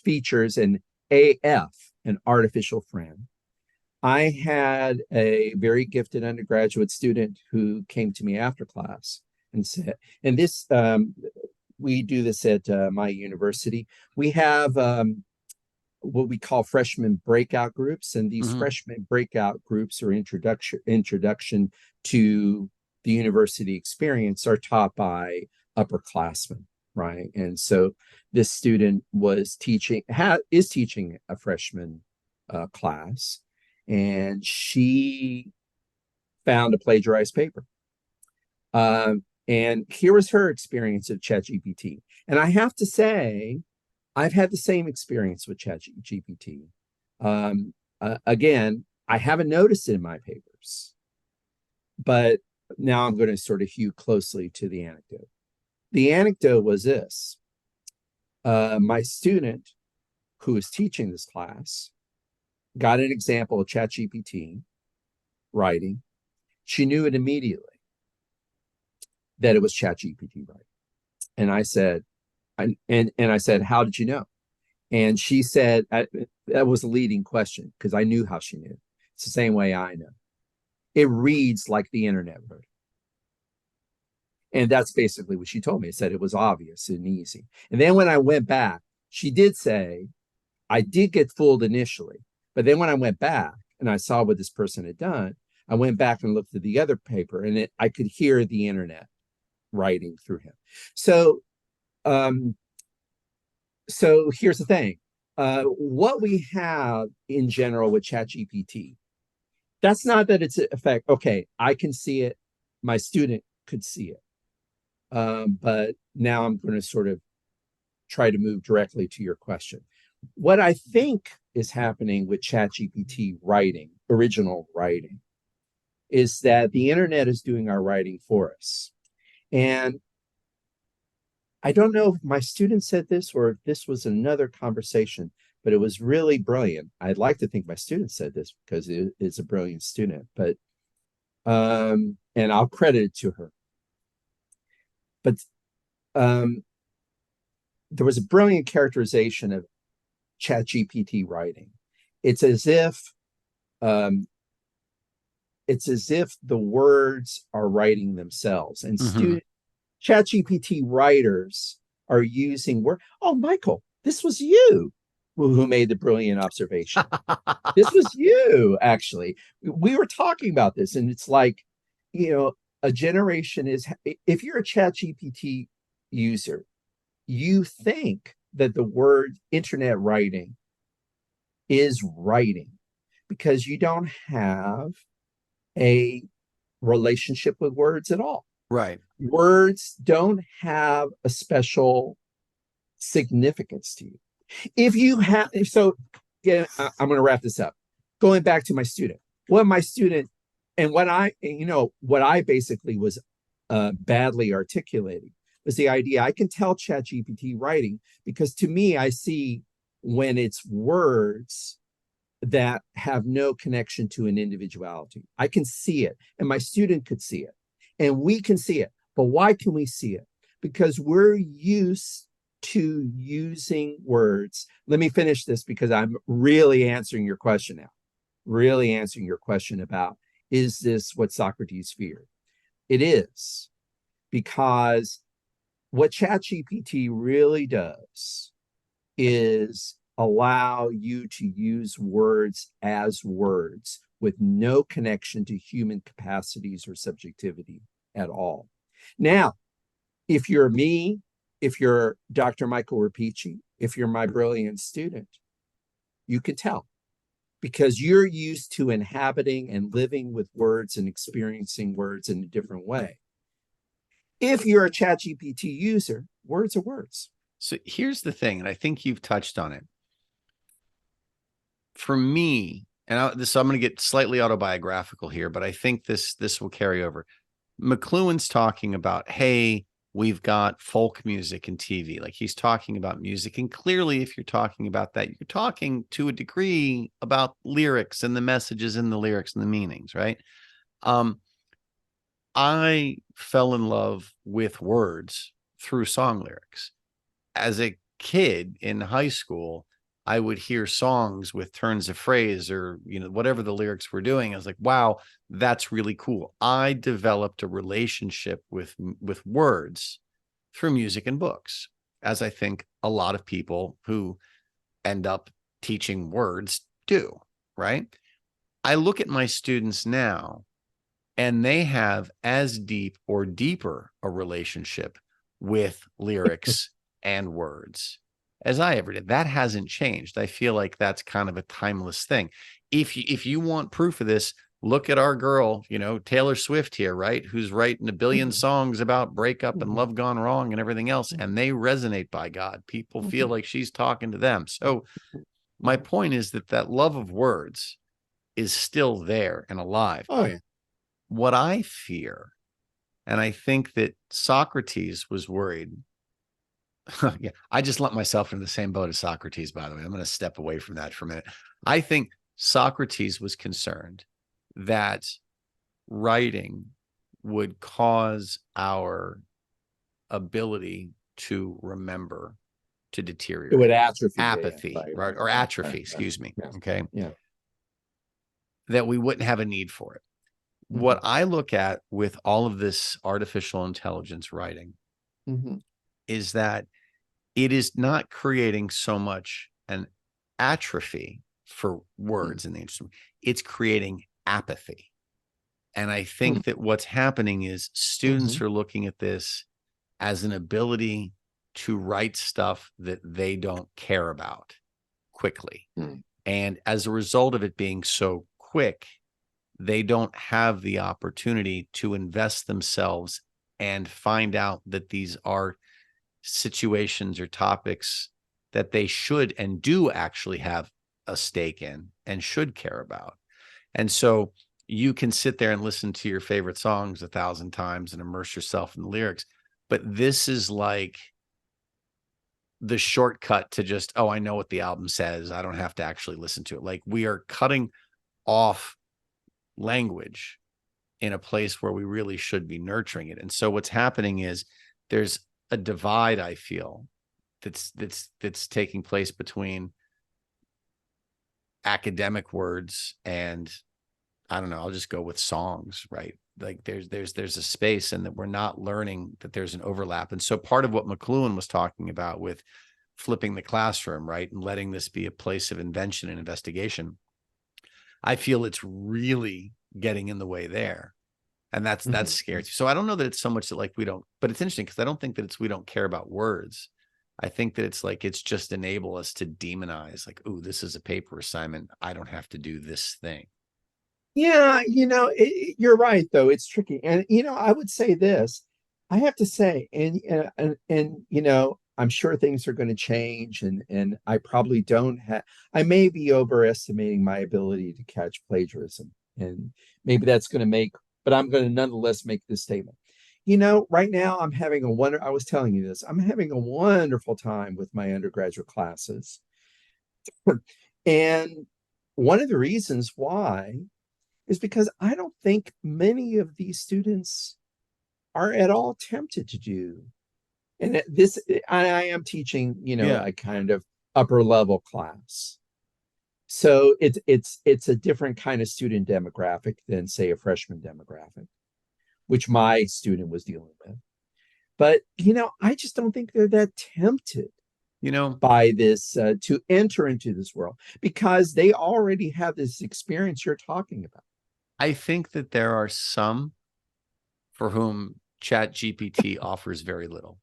features an AF, an artificial friend. I had a very gifted undergraduate student who came to me after class and said, and this we do this at my university. We have what we call freshman breakout groups, and these Mm-hmm. freshman breakout groups or introduction to the university experience are taught by upperclassmen, right? And so this student is teaching a freshman class, and she found a plagiarized paper. And here was her experience of ChatGPT. And I have to say, I've had the same experience with ChatGPT. Again, I haven't noticed it in my papers, but now I'm going to sort of hew closely to the anecdote. The anecdote was this. My student who was teaching this class got an example of ChatGPT writing. She knew it immediately that it was ChatGPT writing. And I said, and I said, how did you know? And she said, that was a leading question because I knew how she knew. It's the same way I know. It reads like the internet wrote. And that's basically what she told me. It said it was obvious and easy. And then when I went back, she did say, I did get fooled initially. But then when I went back and I saw what this person had done, I went back and looked at the other paper and I could hear the internet writing through him. So, so here's the thing. What we have in general with ChatGPT, that's not that it's effect. Okay, I can see it. My student could see it. But now I'm going to sort of try to move directly to your question. What I think is happening with ChatGPT writing, original writing, is that the internet is doing our writing for us. And I don't know if my student said this or if this was another conversation, but it was really brilliant. I'd like to think my student said this because it is a brilliant student, but and I'll credit it to her. But there was a brilliant characterization of ChatGPT writing. It's as if um, the words are writing themselves, and Mm-hmm. ChatGPT writers are using word. Oh, Michael, this was you who made the brilliant observation. This was you, actually. We were talking about this, and it's like, a generation is, if you're a ChatGPT user, you think that the word internet writing is writing because you don't have a relationship with words at all. Right. Words don't have a special significance to you. If you have, so again, I'm going to wrap this up. Going back to my student, what my student and what I basically was badly articulating was the idea I can tell ChatGPT writing because to me, I see when it's words that have no connection to an individuality. I can see it, and my student could see it, and we can see it. But why can we see it? Because we're used to using words. Let me finish this because I'm really answering your question now. Really answering your question about, is this what Socrates feared? It is, because what ChatGPT really does is allow you to use words as words with no connection to human capacities or subjectivity at all. Now, if you're me, if you're Dr. Michael Rapici, if you're my brilliant student, you can tell, because you're used to inhabiting and living with words and experiencing words in a different way. If you're a ChatGPT user, words are words. So here's the thing, and I think you've touched on it. For me, and I'm going to get slightly autobiographical here, but I think this will carry over. McLuhan's talking about, hey, we've got folk music and TV. Like, he's talking about music. And clearly, if you're talking about that, you're talking to a degree about lyrics and the messages in the lyrics and the meanings, right? I fell in love with words through song lyrics. As a kid in high school, I would hear songs with turns of phrase or, whatever the lyrics were doing. I was like, wow, that's really cool. I developed a relationship with words through music and books, as I think a lot of people who end up teaching words do, right? I look at my students now, and they have as deep or deeper a relationship with lyrics and words as I ever did. That hasn't changed. I feel like that's kind of a timeless thing. If you want proof of this, look at our girl, Taylor Swift here, right? Who's writing a billion songs about breakup and love gone wrong and everything else. And they resonate, by God. People feel like she's talking to them. So my point is that love of words is still there and alive. Oh, yeah. What I fear, and I think that Socrates was worried. Yeah, I just lumped myself into the same boat as Socrates, by the way. I'm going to step away from that for a minute. I think Socrates was concerned that writing would cause our ability to remember to deteriorate. It would atrophy. Apathy, right? Or atrophy, excuse me. Yeah. Okay. Yeah. That we wouldn't have a need for it. What I look at with all of this artificial intelligence writing is that it is not creating so much an atrophy for words in the instrument. It's creating apathy. And I think that what's happening is students are looking at this as an ability to write stuff that they don't care about quickly. And as a result of it being so quick, they don't have the opportunity to invest themselves and find out that these are situations or topics that they should and do actually have a stake in and should care about. And so you can sit there and listen to your favorite songs 1,000 times and immerse yourself in the lyrics, but this is like the shortcut to just, oh, I know what the album says. I don't have to actually listen to it. Like, we are cutting off language in a place where we really should be nurturing it. And so what's happening is there's a divide, I feel, that's taking place between academic words and, I don't know, I'll just go with songs, right? Like there's a space, and that we're not learning that there's an overlap. And so part of what McLuhan was talking about with flipping the classroom, right, and letting this be a place of invention and investigation, I feel it's really getting in the way there. And that's scary. So I don't know that it's so much that, like, we don't, but it's interesting because I don't think that it's we don't care about words. I think that it's like it's just enable us to demonize, like, oh, this is a paper assignment. I don't have to do this thing. Yeah, you're right, though. It's tricky. And, I would say this. I have to say, and I'm sure things are going to change, and I probably don't have, I may be overestimating my ability to catch plagiarism. And maybe that's going to but I'm going to nonetheless make this statement. Right now I was telling you this, I'm having a wonderful time with my undergraduate classes. And one of the reasons why is because I don't think many of these students are at all tempted to do, and this, I am teaching, Yeah. a kind of upper level class. So it's a different kind of student demographic than, say, a freshman demographic, which my student was dealing with. But I just don't think they're that tempted You know, by this, to enter into this world, because they already have this experience you're talking about. I think that there are some for whom Chat GPT offers very little,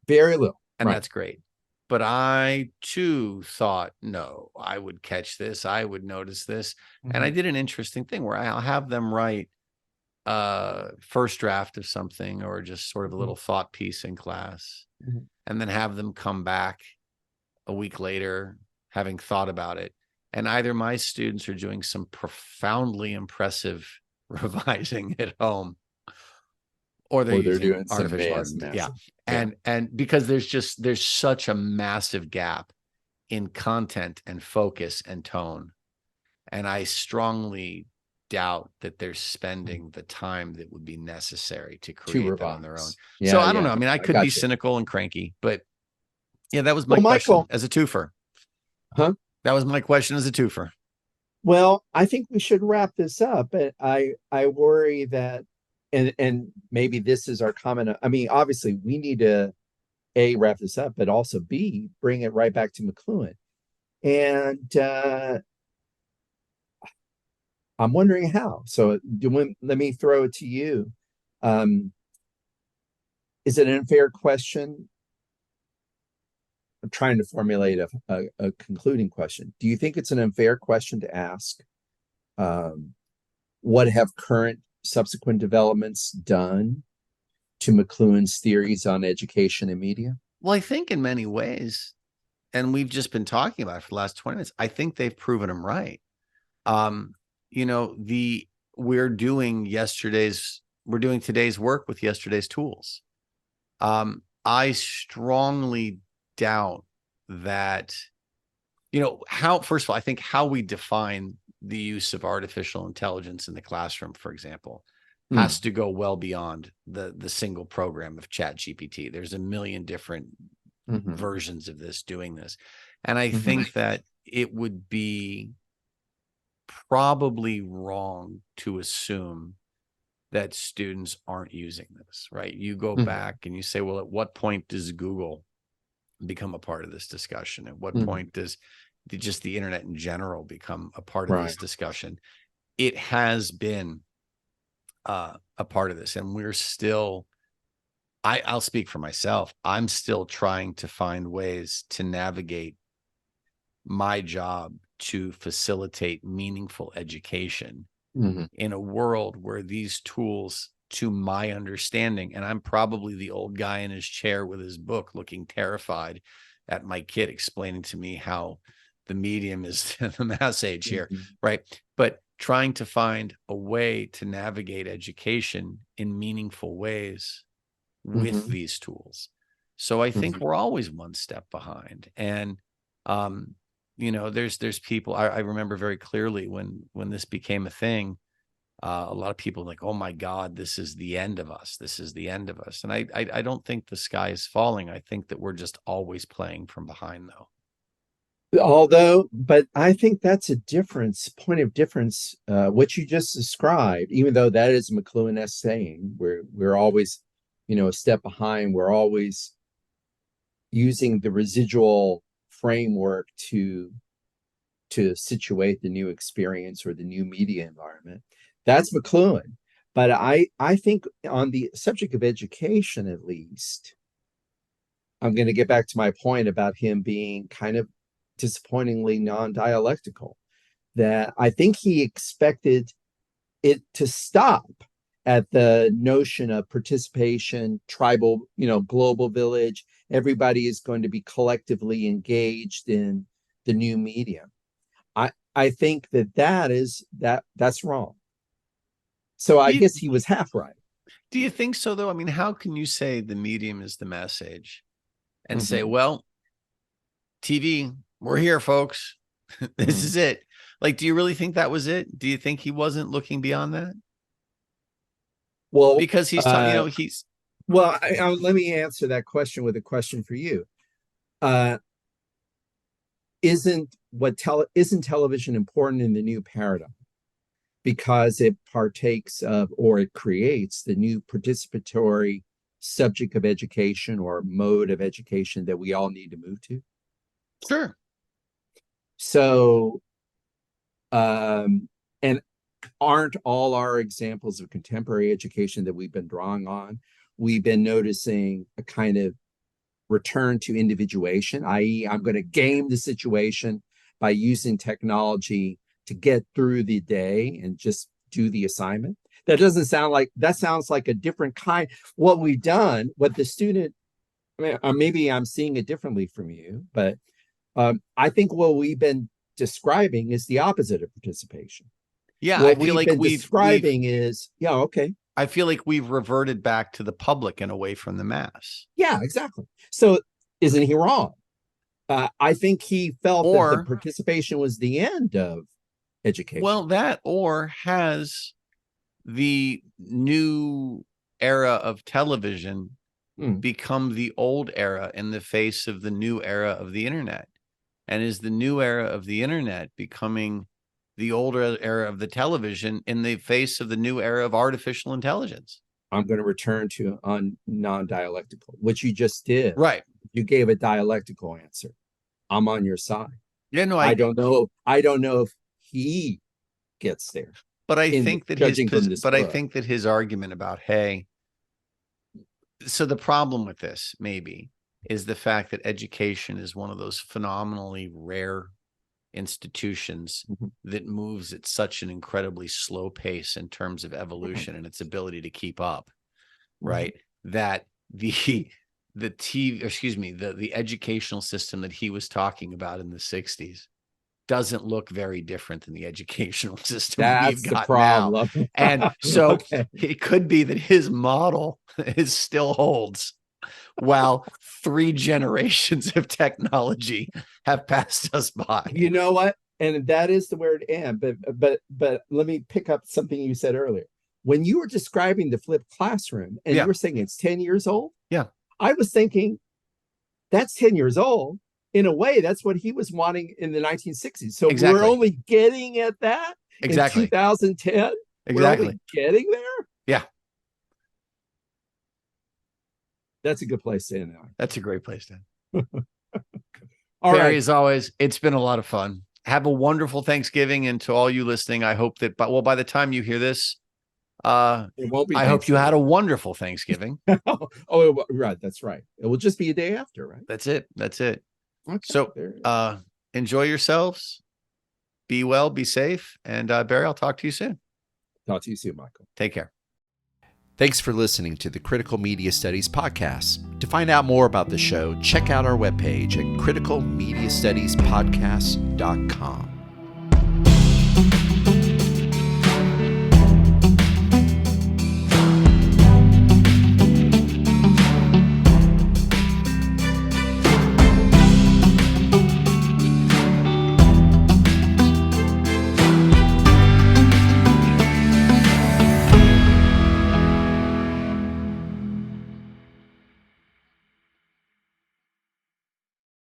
Very little, and right? that's great. But I too thought, no, I would catch this, I would notice this. And I Mhm. did an interesting thing where I'll have them write first draft of something, or just sort of a Mhm. little thought piece in class, Mhm. and then have them come back a week later having thought about it. And either my students are doing some profoundly impressive revising at home, or they're Or they're using doing some artificial intelligence. Yeah. massive, yeah. And because there's such a massive gap in content and focus and tone. And I strongly doubt that they're Mhm. spending the time that would be necessary to To create that on their own. revise. So Yeah, I don't yeah, know. I mean, I I could be got you. cynical and cranky, but yeah, that was my Well, question Michael, as a twofer. huh? That was my question as a twofer. Well, I think we should wrap this up, but I worry that, and maybe this is our comment. I mean, obviously, we need to A, wrap this up, but also B, bring it right back to McLuhan. And I'm wondering how. So let me throw it to you. Um, is it an unfair question? I'm trying to formulate a concluding question. Do you think it's an unfair question to ask? Um, what have current subsequent developments done to McLuhan's theories on education and media? Well, I think in many ways, and we've just been talking about it for the last 20 minutes, I think they've proven them right. Um, you know, the we're doing today's work with yesterday's tools. I strongly doubt that, first of all, I think how we define the use of artificial intelligence in the classroom, for example, Hmm. has to go well beyond the single program of Chat GPT. There's a million different Mm-hmm. versions of this doing this. And I Mm-hmm. think that it would be probably wrong to assume that students aren't using this, right? You go Mm-hmm. back and you say, well, at what point does Google become a part of this discussion? At what Mm-hmm. point does just the internet in general become a part of Right. this discussion? It has been a part of this, and we're still. I'll speak for myself. I'm still trying to find ways to navigate my job to facilitate meaningful education Mm-hmm. in a world where these tools, to my understanding, and I'm probably the old guy in his chair with his book looking terrified at my kid explaining to me how the medium is the mass age here, Mm-hmm. right? But trying to find a way to navigate education in meaningful ways with Mm-hmm. these tools. So I think Mm-hmm. we're always one step behind. And um, there's people I remember very clearly when this became a thing. A lot of people like, oh my God, this is the end of us. This is the end of us. And I don't think the sky is falling. I think that we're just always playing from behind, though. Although, but I think that's a point of difference. What you just described, even though that is McLuhan saying, we're always, a step behind. We're always using the residual framework to situate the new experience or the new media environment. That's McLuhan. But I think on the subject of education, at least, I'm going to get back to my point about him being kind of disappointingly non-dialectical. That I think he expected it to stop at the notion of participation, tribal, global village. Everybody is going to be collectively engaged in the new medium. I think that's wrong. So I Do you, guess he was half right. do you think so, though? I mean, how can you say the medium is the mass age and say, Mm-hmm. well, TV, we're here, folks. This Mm-hmm. is it. Like, do you really think that was it? Do you think he wasn't looking beyond that? Well, because he's talking, he's let me answer that question with a question for you. Isn't television important in the new paradigm because it partakes of, or it creates the new participatory subject of education or mode of education that we all need to move to? sure. So, and aren't all our examples of contemporary education that we've been drawing on, we've been noticing a kind of return to individuation, i.e., I'm going to game the situation by using technology to get through the day and just do the assignment. That sounds like a different kind. What we've done, what the student, I mean, or maybe I'm seeing it differently from you, but I think what we've been describing is the opposite of participation. Yeah, What I feel like we've been describing is, yeah, okay. I feel like we've reverted back to the public and away from the mass. Yeah, exactly. So isn't he wrong? I think he felt that the participation was the end of education. Well, that or has the new era of television become the old era in the face of the new era of the internet? And is the new era of the internet becoming the older era of the television in the face of the new era of artificial intelligence? I'm going to return to non-dialectical, which you just did. Right. You gave a dialectical answer. I'm on your side. Yeah, no, I don't know. I don't know if he gets there. But I think that I think that his argument about, hey, so the problem with this maybe is the fact that education is one of those phenomenally rare institutions that moves at such an incredibly slow pace in terms of evolution and its ability to keep up, right? That the educational system that he was talking about in the 60s doesn't look very different than the educational system we've got now. And so it could be that his model still holds while 3 generations of technology have passed us by. You know what? And that is the word "and." But let me pick up something you said earlier. When you were describing the flipped classroom and you were saying it's 10 years old, I was thinking that's 10 years old. In a way, that's what he was wanting in the 1960s. So we're only getting at that in 2010. We're only getting there. Yeah. That's a good place to end. That's a great place to end. Barry, as always, it's been a lot of fun. Have a wonderful Thanksgiving. And to all you listening, I hope that, by the time you hear this, it won't be. I hope you had a wonderful Thanksgiving. Right. That's right. It will just be a day after, right? That's it. Okay, so enjoy yourselves. Be well, be safe. And Barry, I'll talk to you soon. Talk to you soon, Michael. Take care. Thanks for listening to the Critical Media Studies podcast. To find out more about the show, check out our webpage at criticalmediastudiespodcast.com.